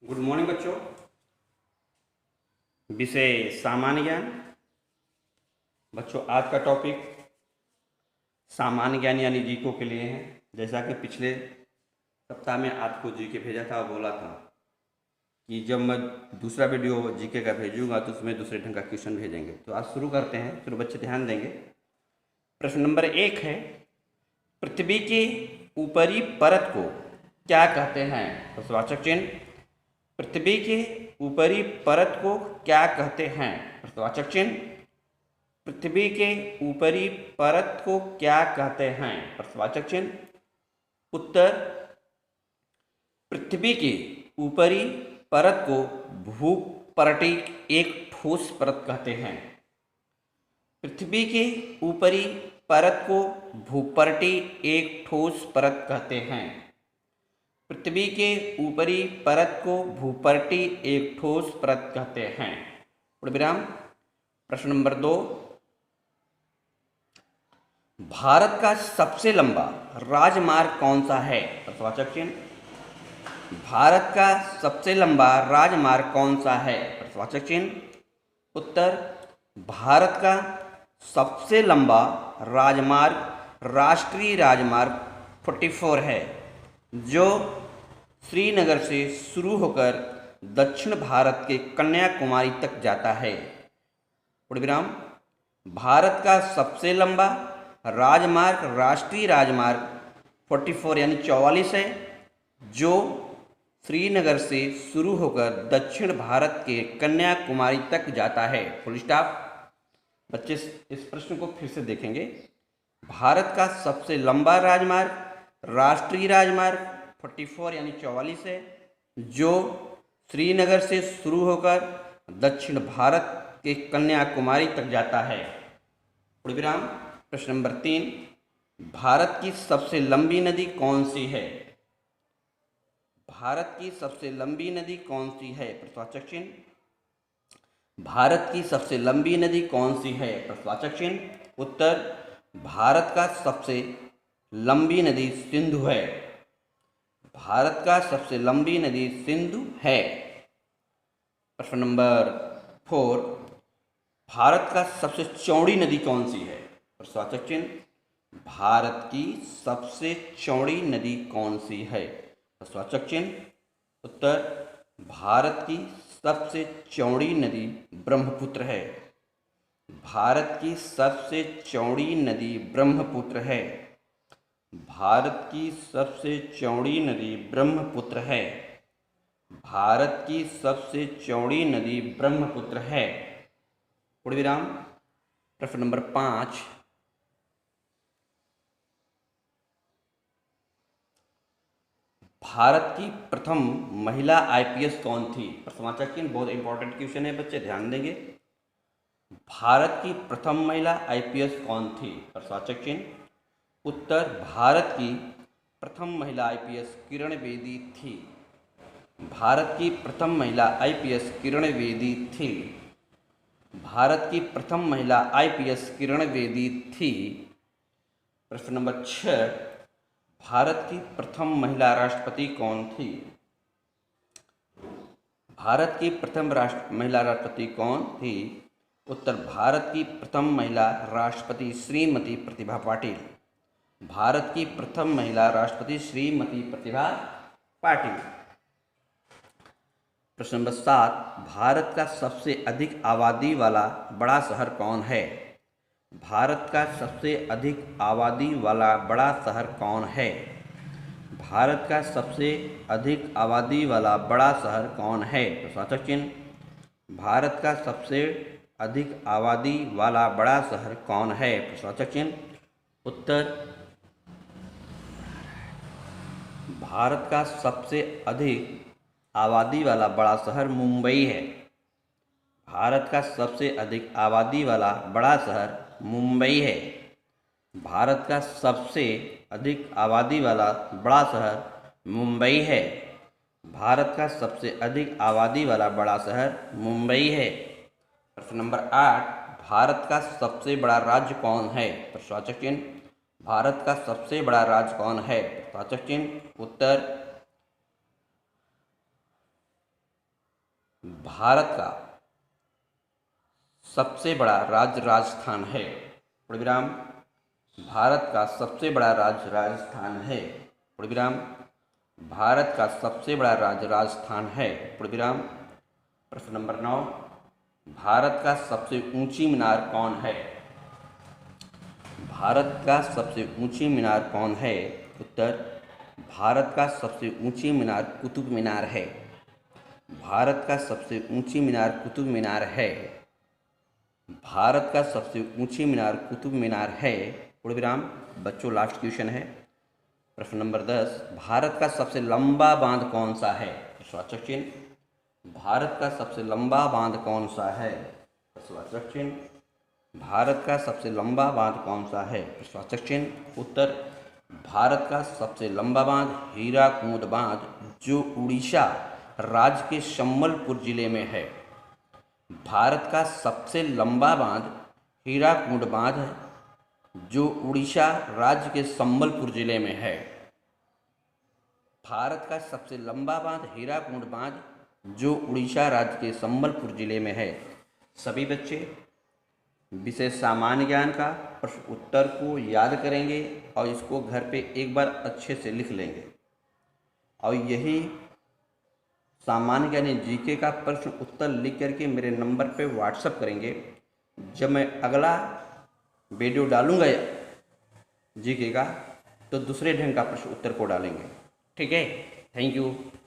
Good morning बच्चों। विषय सामान्य ज्ञान। बच्चों आज का टॉपिक सामान्य ज्ञान यानी जीको के लिए है। जैसा कि पिछले सप्ताह में आपको जीके भेजा था और बोला था कि जब मैं दूसरा वीडियो जीके का भेजूंगा तो उसमें दूसरे ढंग का क्वेश्चन भेजेंगे। तो आज शुरू करते हैं, फिर बच्चे ध्यान देंगे। प्रश्न नंबर 1 है, पृथ्वी के ऊपरी परत को क्या कहते हैं? प्रश्नवाचक चिन्ह। पृथ्वी के ऊपरी परत को क्या कहते हैं? प्रश्नवाचक चिन्ह। पृथ्वी के ऊपरी परत को क्या कहते हैं? प्रश्नवाचक चिन्ह। उत्तर, पृथ्वी के ऊपरी परत को भूपर्टी एक ठोस परत कहते हैं। पृथ्वी के ऊपरी परत को भूपर्टी एक ठोस परत कहते हैं। पृथ्वी के ऊपरी परत को भूपर्टी एक ठोस परत कहते हैं। पूर्णविराम। प्रश्न नंबर 2, भारत का सबसे लंबा राजमार्ग कौन सा है? प्रश्नवाचक चिन्ह। भारत का सबसे लंबा राजमार्ग कौन सा है? प्रश्नवाचक चिन्ह। उत्तर, भारत का सबसे लंबा राजमार्ग राष्ट्रीय राजमार्ग 44 है, जो श्रीनगर से शुरू होकर दक्षिण भारत के कन्याकुमारी तक जाता है। पूर्णविराम। भारत का सबसे लंबा राजमार्ग राष्ट्रीय राजमार्ग 44 यानी 44 है, जो श्रीनगर से शुरू होकर दक्षिण भारत के कन्याकुमारी तक जाता है। Full stop. बच्चे इस प्रश्न को फिर से देखेंगे। भारत का सबसे लंबा राजमार्ग राष्ट्रीय राजमार्ग 44 यानी 44 है, जो श्रीनगर से शुरू होकर दक्षिण भारत के कन्याकुमारी तक जाता है। पूर्णविराम। प्रश्न नंबर 3, भारत की सबसे लंबी नदी कौन सी है? भारत की सबसे लंबी नदी कौन सी है? प्रश्नवाचक चिन्ह। भारत की सबसे लंबी नदी कौन सी है? प्रश्नवाचक चिन्ह। उत्तर, भारत का सबसे लंबी नदी सिंधु है। भारत का सबसे लंबी नदी सिंधु है। प्रश्न नंबर 4, भारत का सबसे चौड़ी नदी कौन सी है? प्रश्नवाचक चिन्ह। भारत की सबसे चौड़ी नदी कौन सी है? प्रश्नवाचक चिन्ह। उत्तर, भारत की सबसे चौड़ी नदी ब्रह्मपुत्र है। भारत की सबसे चौड़ी नदी ब्रह्मपुत्र है। भारत की सबसे चौड़ी नदी ब्रह्मपुत्र है। भारत की सबसे चौड़ी नदी ब्रह्मपुत्र है। पूर्णविराम। प्रश्न नंबर 5, भारत की प्रथम महिला आईपीएस कौन थी? प्रश्नवाचक चिन्ह। बहुत इंपॉर्टेंट क्वेश्चन है बच्चे, ध्यान देंगे। भारत की प्रथम महिला आईपीएस कौन थी? प्रश्नवाचक चिन्ह। उत्तर, भारत की प्रथम महिला आईपीएस किरण बेदी थी। भारत की प्रथम महिला आईपीएस किरण बेदी थी। भारत की प्रथम महिला आईपीएस किरण बेदी थी। प्रश्न नंबर 6, भारत की प्रथम महिला राष्ट्रपति कौन थी? भारत की प्रथम महिला राष्ट्रपति कौन थी? उत्तर, भारत की प्रथम महिला राष्ट्रपति श्रीमती प्रतिभा पाटिल। भारत की प्रथम महिला राष्ट्रपति श्रीमती प्रतिभा पाटिल। प्रश्न नंबर 7, भारत का सबसे अधिक आबादी वाला बड़ा शहर कौन है? भारत का सबसे अधिक आबादी वाला बड़ा शहर कौन है? भारत का सबसे अधिक आबादी वाला बड़ा शहर कौन है? प्रश्नवाचक चिन्ह। भारत का सबसे अधिक आबादी वाला बड़ा शहर कौन है? प्रश्नवाचक चिन्ह। उत्तर, भारत का सबसे अधिक आबादी वाला बड़ा शहर मुंबई है। भारत का सबसे अधिक आबादी वाला बड़ा शहर मुंबई है। भारत का सबसे अधिक आबादी वाला बड़ा शहर मुंबई है। भारत का सबसे अधिक आबादी वाला बड़ा शहर मुंबई है। प्रश्न नंबर 8, भारत का सबसे बड़ा राज्य कौन है? प्रश्नवाचक चिन्ह। भारत का सबसे बड़ा राज्य कौन है? प्रश्नवाचक चिन्ह। उत्तर, भारत का सबसे बड़ा राज्य राजस्थान है। पूर्ण विराम। भारत का सबसे बड़ा राज्य राजस्थान है। पूर्ण विराम। भारत का सबसे बड़ा राज्य राजस्थान है। पूर्ण विराम। प्रश्न नंबर 9, भारत का सबसे ऊंची मीनार कौन है? भारत का सबसे ऊंची मीनार कौन है? उत्तर, भारत का सबसे ऊंची मीनार कुतुब मीनार है। भारत का सबसे ऊंची मीनार कुतुब मीनार है। भारत का सबसे ऊंची मीनार कुतुब मीनार है। पूर्ण विराम। बच्चों, लास्ट क्वेश्चन है। प्रश्न नंबर 10, भारत का सबसे लंबा बांध कौन सा है? प्रश्नवाचक चिन्ह। भारत का सबसे लंबा बांध कौन सा है? प्रश्नवाचक चिन्ह। भारत का सबसे लंबा बांध कौन सा है? प्रश्नवाचक चिन्ह। उत्तर, भारत का सबसे लंबा बांध हीराकुंड बांध, जो उड़ीसा राज्य के संबलपुर जिले में है। भारत का सबसे लंबा बांध हीराकुंड बांध है, जो उड़ीसा राज्य के संबलपुर जिले में है। भारत का सबसे लंबा बांध हीराकुंड बांध, जो उड़ीसा राज्य के संबलपुर जिले में है। सभी बच्चे विषय सामान्य ज्ञान का प्रश्न उत्तर को याद करेंगे और इसको घर पे एक बार अच्छे से लिख लेंगे, और यही सामान्य ज्ञान जीके का प्रश्न उत्तर लिख करके मेरे नंबर पे व्हाट्सएप करेंगे। जब मैं अगला वीडियो डालूंगा जीके का, तो दूसरे ढंग का प्रश्न उत्तर को डालेंगे। ठीक है, थैंक यू।